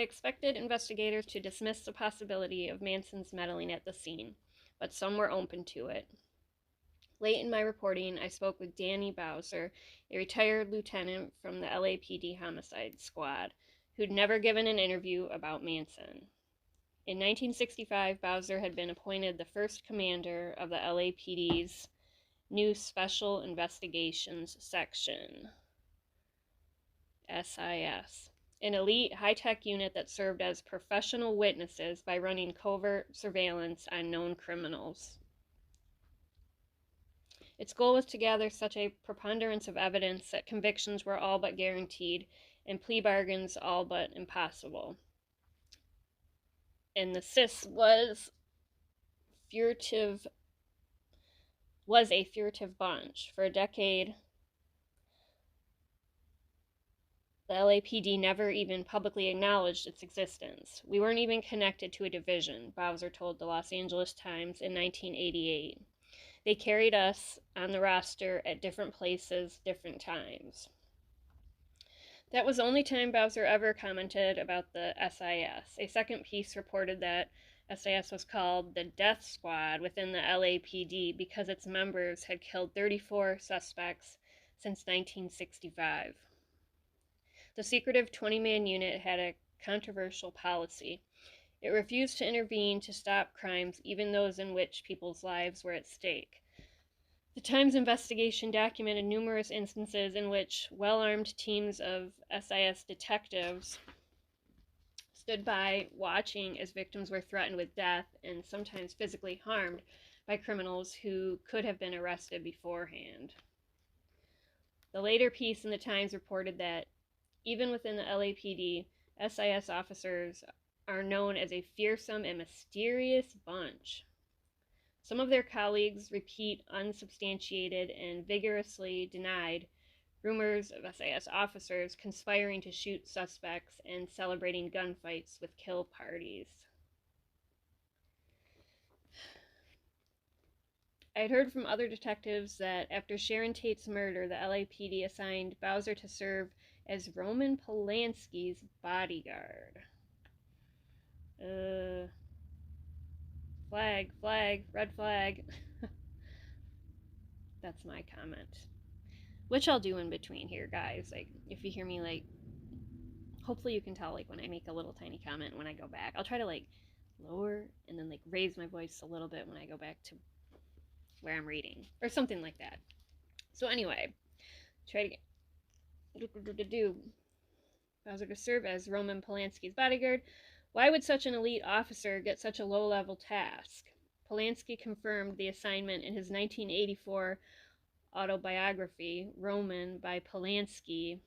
expected investigators to dismiss the possibility of Manson's meddling at the scene, but some were open to it. Late in my reporting, I spoke with Danny Bowser, a retired lieutenant from the LAPD homicide squad, who'd never given an interview about Manson. In 1965, Bowser had been appointed the first commander of the LAPD's new Special Investigations Section, SIS, an elite high-tech unit that served as professional witnesses by running covert surveillance on known criminals. Its goal was to gather such a preponderance of evidence that convictions were all but guaranteed and plea bargains all but impossible. And the SIS was a furtive bunch. For a decade, the LAPD never even publicly acknowledged its existence. We weren't even connected to a division, Bowser told the Los Angeles Times in 1988. They carried us on the roster at different places, different times. That was the only time Bowser ever commented about the SIS. A second piece reported that SIS was called the Death Squad within the LAPD because its members had killed 34 suspects since 1965. The secretive 20-man unit had a controversial policy. It refused to intervene to stop crimes, even those in which people's lives were at stake. The Times investigation documented numerous instances in which well-armed teams of SIS detectives stood by watching as victims were threatened with death and sometimes physically harmed by criminals who could have been arrested beforehand. The later piece in the Times reported that even within the LAPD, SIS officers are known as a fearsome and mysterious bunch. Some of their colleagues repeat unsubstantiated and vigorously denied rumors of SIS officers conspiring to shoot suspects and celebrating gunfights with kill parties. I had heard from other detectives that after Sharon Tate's murder, the LAPD assigned Bowser to serve as Roman Polanski's bodyguard. Flag, red flag. That's my comment. Which I'll do in between here, guys. Like, if you hear me, like, hopefully you can tell, like, when I make a little tiny comment when I go back. I'll try to, like, lower and then, like, raise my voice a little bit when I go back to where I'm reading. Or something like that. So anyway, try to get... Bowser to serve as Roman Polanski's bodyguard. Why would such an elite officer get such a low-level task? Polanski confirmed the assignment in his 1984 autobiography, Roman by Polanski.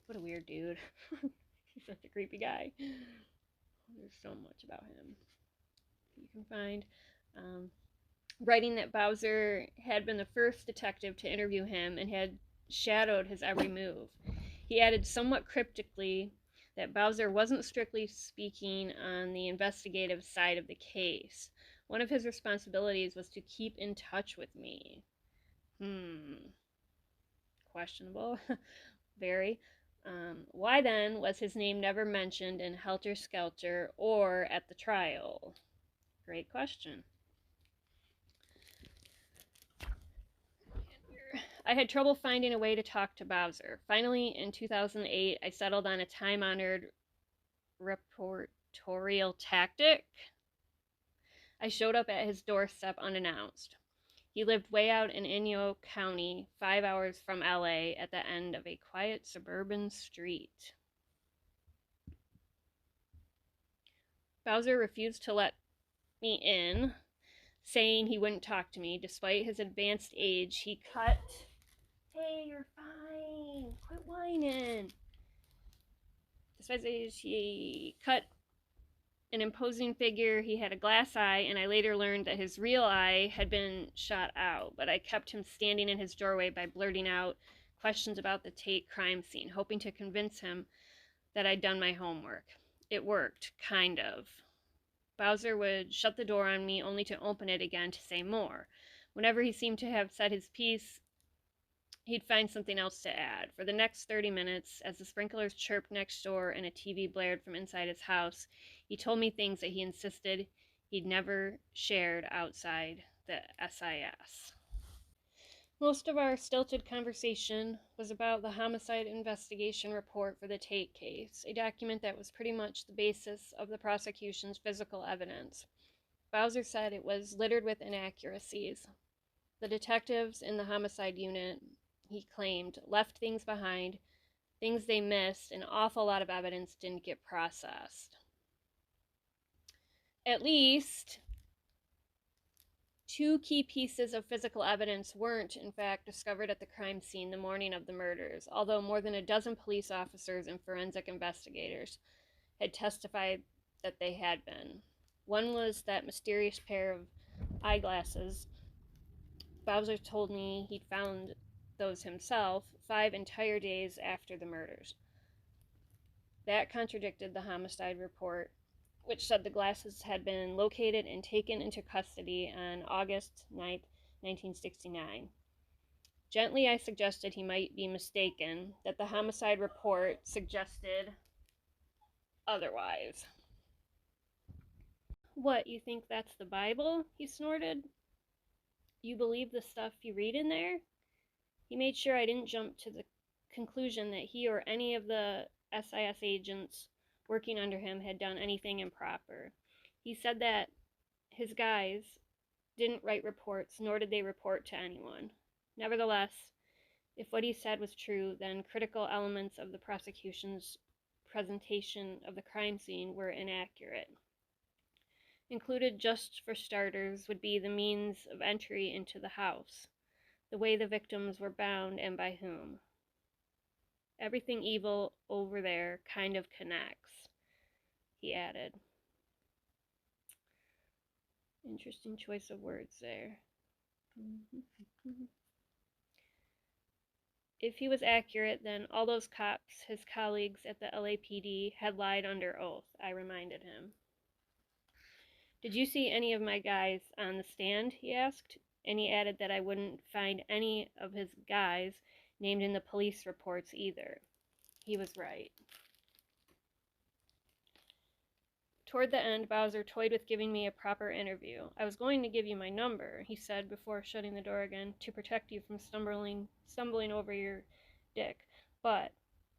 What a weird dude. He's such a creepy guy. There's so much about him you can find. Writing that Bowser had been the first detective to interview him and had shadowed his every move. He added somewhat cryptically that Bowser wasn't strictly speaking on the investigative side of the case. One of his responsibilities was to keep in touch with me. Questionable. Very. Why then was his name never mentioned in Helter Skelter or at the trial? Great question. I had trouble finding a way to talk to Bowser. Finally, in 2008, I settled on a time-honored reportorial tactic. I showed up at his doorstep unannounced. He lived way out in Inyo County, 5 hours from LA, at the end of a quiet suburban street. Bowser refused to let me in, saying he wouldn't talk to me. Despite his advanced age, he cut... Hey, you're fine. Quit whining. Despite his age, he cut an imposing figure. He had a glass eye, and I later learned that his real eye had been shot out, but I kept him standing in his doorway by blurting out questions about the Tate crime scene, hoping to convince him that I'd done my homework. It worked, kind of. Bowser would shut the door on me only to open it again to say more. Whenever he seemed to have said his piece, he'd find something else to add. For the next 30 minutes, as the sprinklers chirped next door and a TV blared from inside his house, he told me things that he insisted he'd never shared outside the SIS. Most of our stilted conversation was about the homicide investigation report for the Tate case, a document that was pretty much the basis of the prosecution's physical evidence. Bowser said it was littered with inaccuracies. The detectives in the homicide unit, he claimed, left things behind, things they missed, an awful lot of evidence didn't get processed. At least 2 key pieces of physical evidence weren't, in fact, discovered at the crime scene the morning of the murders, although more than a dozen police officers and forensic investigators had testified that they had been. One was that mysterious pair of eyeglasses. Bowser told me he'd found those himself 5 entire days after the murders. That contradicted the homicide report, which said the glasses had been located and taken into custody on August 9, 1969. Gently, I suggested he might be mistaken, that the homicide report suggested otherwise. What, you think that's the Bible? He snorted. You believe the stuff you read in there? He made sure I didn't jump to the conclusion that he or any of the SIS agents working under him had done anything improper. He said that his guys didn't write reports, nor did they report to anyone. Nevertheless, if what he said was true, then critical elements of the prosecution's presentation of the crime scene were inaccurate. Included, just for starters, would be the means of entry into the house, the way the victims were bound and by whom. Everything evil over there kind of connects, he added. Interesting choice of words there. If he was accurate, then all those cops, his colleagues at the LAPD, had lied under oath, I reminded him. Did you see any of my guys on the stand, he asked, and he added that I wouldn't find any of his guys named in the police reports either. He was right. Toward the end, Bowser toyed with giving me a proper interview. I was going to give you my number, he said before shutting the door again, to protect you from stumbling over your dick, but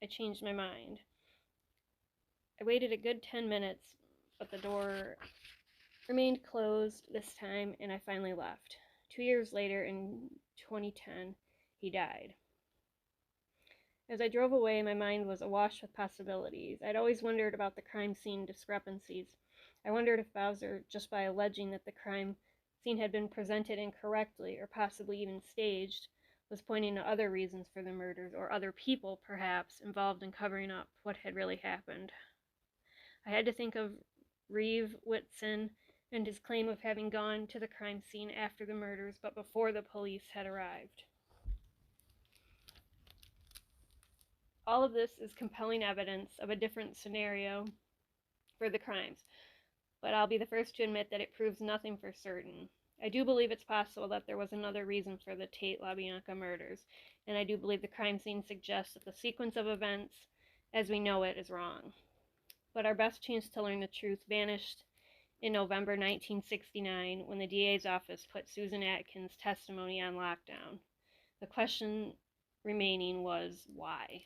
I changed my mind. I waited a good 10 minutes, but the door remained closed this time, and I finally left. 2 years later, in 2010, he died. As I drove away, my mind was awash with possibilities. I'd always wondered about the crime scene discrepancies. I wondered if Bowser, just by alleging that the crime scene had been presented incorrectly, or possibly even staged, was pointing to other reasons for the murders, or other people, perhaps, involved in covering up what had really happened. I had to think of Reeve Whitson and his claim of having gone to the crime scene after the murders, but before the police had arrived. All of this is compelling evidence of a different scenario for the crimes, but I'll be the first to admit that it proves nothing for certain. I do believe it's possible that there was another reason for the Tate LaBianca murders, and I do believe the crime scene suggests that the sequence of events as we know it is wrong. But our best chance to learn the truth vanished in November 1969 when the DA's office put Susan Atkins' testimony on lockdown. The question remaining was why?